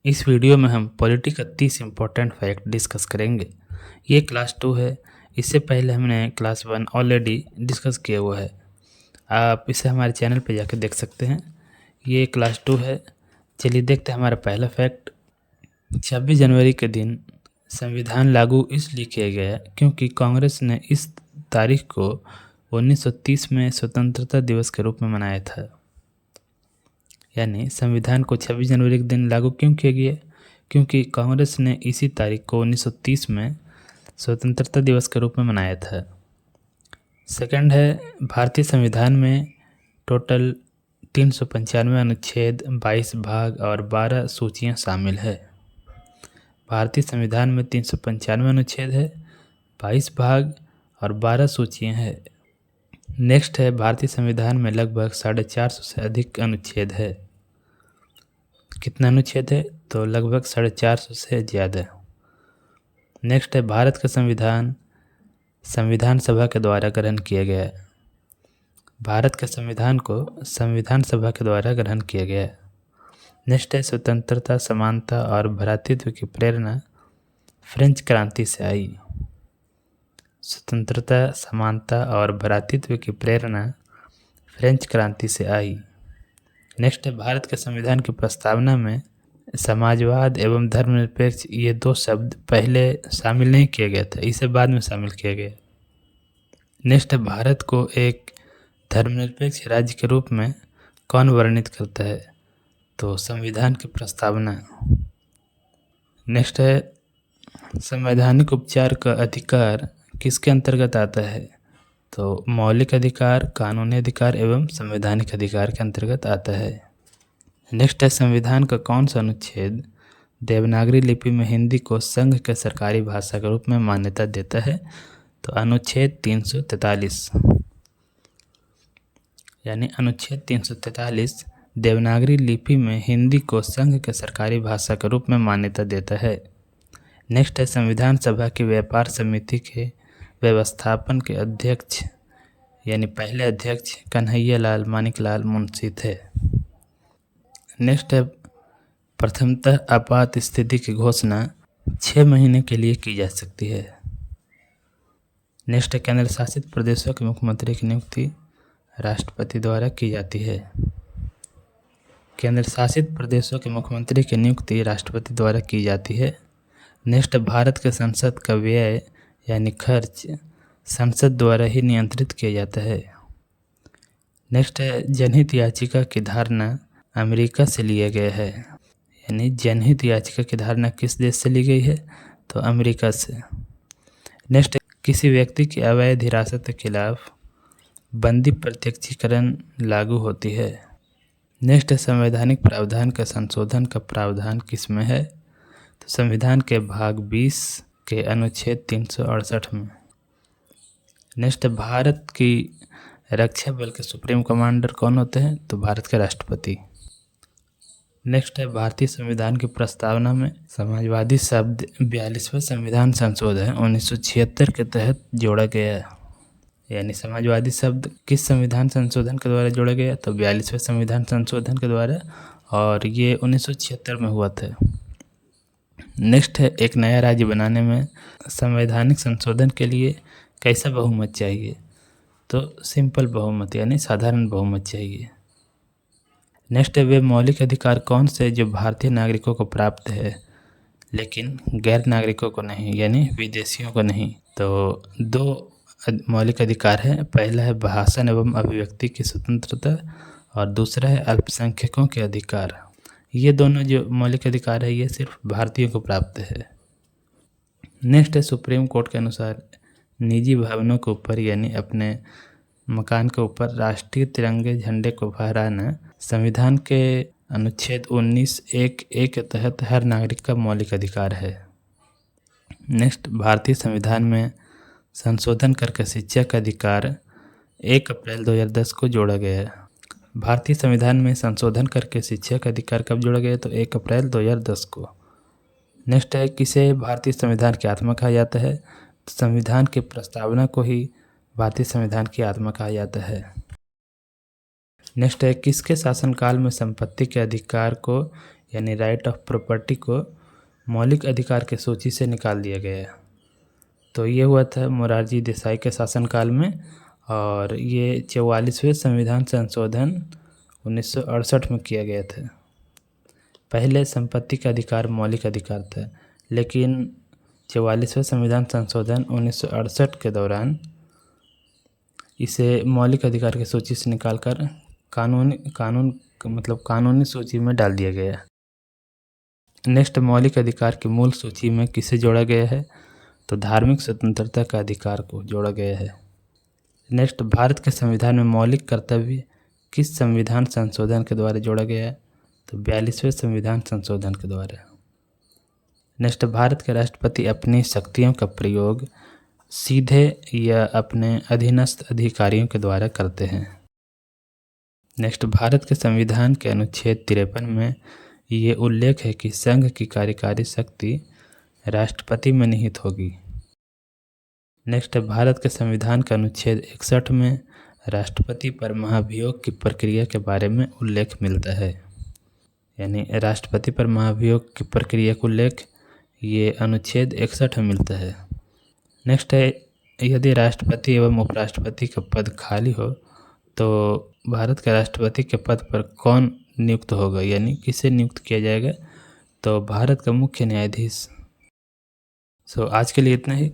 इस वीडियो में हम पॉलिटी का 30 इम्पोर्टेंट फैक्ट डिस्कस करेंगे। ये क्लास 2 है। इससे पहले हमने क्लास 1 ऑलरेडी डिस्कस किया हुआ है। आप इसे हमारे चैनल पे जाकर देख सकते हैं। ये क्लास 2 है। चलिए देखते हैं हमारा पहला फैक्ट। 26 जनवरी के दिन संविधान लागू इसलिए किया गया क्योंकि कांग्रेस ने इस तारीख को 1930 में स्वतंत्रता दिवस के रूप में मनाया था। यानी संविधान को 26 जनवरी के दिन लागू क्यों किया गया? क्योंकि कांग्रेस ने इसी तारीख को 1930 में स्वतंत्रता दिवस के रूप में मनाया था। सेकंड है, भारतीय संविधान में टोटल 395 अनुच्छेद, 22 भाग और 12 सूचियां शामिल है। भारतीय संविधान में 395 अनुच्छेद है, 22 भाग और 12 सूचियां हैं। नेक्स्ट है, भारतीय संविधान में लगभग 450 से अधिक अनुच्छेद है। कितना अनुच्छेद है? तो लगभग 450 से ज़्यादा। नेक्स्ट है, भारत का संविधान संविधान सभा के द्वारा ग्रहण किया गया। भारत के संविधान को संविधान सभा के द्वारा ग्रहण किया गया। नेक्स्ट है, स्वतंत्रता, समानता और भ्रातृत्व की प्रेरणा फ्रेंच क्रांति से आई। स्वतंत्रता, समानता और भ्रातृत्व की प्रेरणा फ्रेंच क्रांति से आई। नेक्स्ट है, भारत के संविधान की प्रस्तावना में समाजवाद एवं धर्मनिरपेक्ष ये दो शब्द पहले शामिल नहीं किया गया था, इसे बाद में शामिल किया गया। नेक्स्ट है, भारत को एक धर्मनिरपेक्ष राज्य के रूप में कौन वर्णित करता है? तो संविधान की प्रस्तावना। नेक्स्ट है, संवैधानिक उपचार का अधिकार किसके अंतर्गत आता है? तो मौलिक अधिकार, कानूनी अधिकार एवं संवैधानिक अधिकार के अंतर्गत आता है। नेक्स्ट है, संविधान का कौन सा अनुच्छेद देवनागरी लिपि में हिंदी को संघ के सरकारी भाषा के रूप में मान्यता देता है? तो अनुच्छेद 343। यानी अनुच्छेद 343 देवनागरी लिपि में हिंदी को संघ के सरकारी भाषा के रूप में मान्यता देता है। नेक्स्ट है, संविधान सभा की व्यापार समिति के व्यवस्थापन के अध्यक्ष यानी पहले अध्यक्ष कन्हैया लाल मानिकलाल मुंशी थे। नेक्स्ट है, प्रथमतः आपात स्थिति की घोषणा 6 महीने के लिए की जा सकती है। नेक्स्ट है, केंद्र शासित प्रदेशों के मुख्यमंत्री की नियुक्ति राष्ट्रपति द्वारा की जाती है। केंद्र शासित प्रदेशों के मुख्यमंत्री की नियुक्ति राष्ट्रपति द्वारा की जाती है। नेक्स्ट, भारत के संसद का व्यय यानी खर्च संसद द्वारा ही नियंत्रित किया जाता है। नेक्स्ट है, जनहित याचिका की धारणा अमेरिका से लिया गया है। यानी जनहित याचिका की धारणा किस देश से ली गई है? तो अमेरिका से। नेक्स्ट, किसी व्यक्ति की अवैध हिरासत के खिलाफ बंदी प्रत्यक्षीकरण लागू होती है। नेक्स्ट, संवैधानिक प्रावधान का संशोधन का प्रावधान किस में है? तो संविधान के भाग 20 के अनुच्छेद 368 में। नेक्स्ट, भारत की रक्षा बल के सुप्रीम कमांडर कौन होते हैं? तो भारत के राष्ट्रपति। नेक्स्ट है, भारतीय संविधान की प्रस्तावना में समाजवादी शब्द 42वें संविधान संशोधन 1976 के तहत जोड़ा गया है। यानी समाजवादी शब्द किस संविधान संशोधन के द्वारा जोड़ा गया? तो 42वें संविधान संशोधन के द्वारा, और ये 1976 में हुआ था। नेक्स्ट है, एक नया राज्य बनाने में संवैधानिक संशोधन के लिए कैसा बहुमत चाहिए? तो सिंपल बहुमत यानी साधारण बहुमत चाहिए। नेक्स्ट है, वे मौलिक अधिकार कौन से जो भारतीय नागरिकों को प्राप्त है लेकिन गैर नागरिकों को नहीं, यानी विदेशियों को नहीं? तो 2 मौलिक अधिकार है। पहला है भाषण एवं अभिव्यक्ति की स्वतंत्रता और दूसरा है अल्पसंख्यकों के अधिकार। ये दोनों जो मौलिक अधिकार है ये सिर्फ भारतीयों को प्राप्त है। नेक्स्ट है, सुप्रीम कोर्ट के अनुसार निजी भवनों के ऊपर यानी अपने मकान के ऊपर राष्ट्रीय तिरंगे झंडे को फहराना संविधान के अनुच्छेद 19(1)(a) के तहत हर नागरिक का मौलिक अधिकार है। नेक्स्ट, भारतीय संविधान में संशोधन करके शिक्षा का अधिकार 1 अप्रैल 2010 को जोड़ा गया है। भारतीय संविधान में संशोधन करके शिक्षा का अधिकार कब जोड़ा गया? तो 1 अप्रैल 2010 को। नेक्स्ट है, किसे भारतीय संविधान की आत्मा कहा जाता है? तो संविधान की प्रस्तावना को ही भारतीय संविधान की आत्मा कहा जाता है। नेक्स्ट है, किसके शासनकाल में संपत्ति के अधिकार को यानी राइट ऑफ प्रॉपर्टी को मौलिक अधिकार की सूची से निकाल दिया गया। तो ये हुआ था मोरारजी देसाई के शासनकाल में, और ये 44वें संविधान संशोधन 1968 में किया गया था। पहले संपत्ति का अधिकार मौलिक अधिकार था, लेकिन 44वें संविधान संशोधन 1968 के दौरान इसे मौलिक अधिकार की सूची से निकालकर कानूनी सूची में डाल दिया गया। नेक्स्ट, मौलिक अधिकार की मूल सूची में किसे जोड़ा गया है? तो धार्मिक स्वतंत्रता का अधिकार को जोड़ा गया है। नेक्स्ट, भारत के संविधान में मौलिक कर्तव्य किस संविधान संशोधन के द्वारा जोड़ा गया है? तो 42वें संविधान संशोधन के द्वारा। नेक्स्ट, भारत के राष्ट्रपति अपनी शक्तियों का प्रयोग सीधे या अपने अधीनस्थ अधिकारियों के द्वारा करते हैं। नेक्स्ट, भारत के संविधान के अनुच्छेद 53 में ये उल्लेख है कि संघ की कार्यकारी शक्ति राष्ट्रपति में निहित होगी। नेक्स्ट, भारत के संविधान के अनुच्छेद 61 में राष्ट्रपति पर महाभियोग की प्रक्रिया के बारे में उल्लेख मिलता है। यानी राष्ट्रपति पर महाभियोग की प्रक्रिया का उल्लेख ये अनुच्छेद 61 में मिलता है। नेक्स्ट है, यदि राष्ट्रपति एवं उपराष्ट्रपति का पद खाली हो तो भारत के राष्ट्रपति के पद पर कौन नियुक्त होगा, यानी किसे नियुक्त किया जाएगा? तो भारत का मुख्य न्यायाधीश। आज के लिए इतना ही।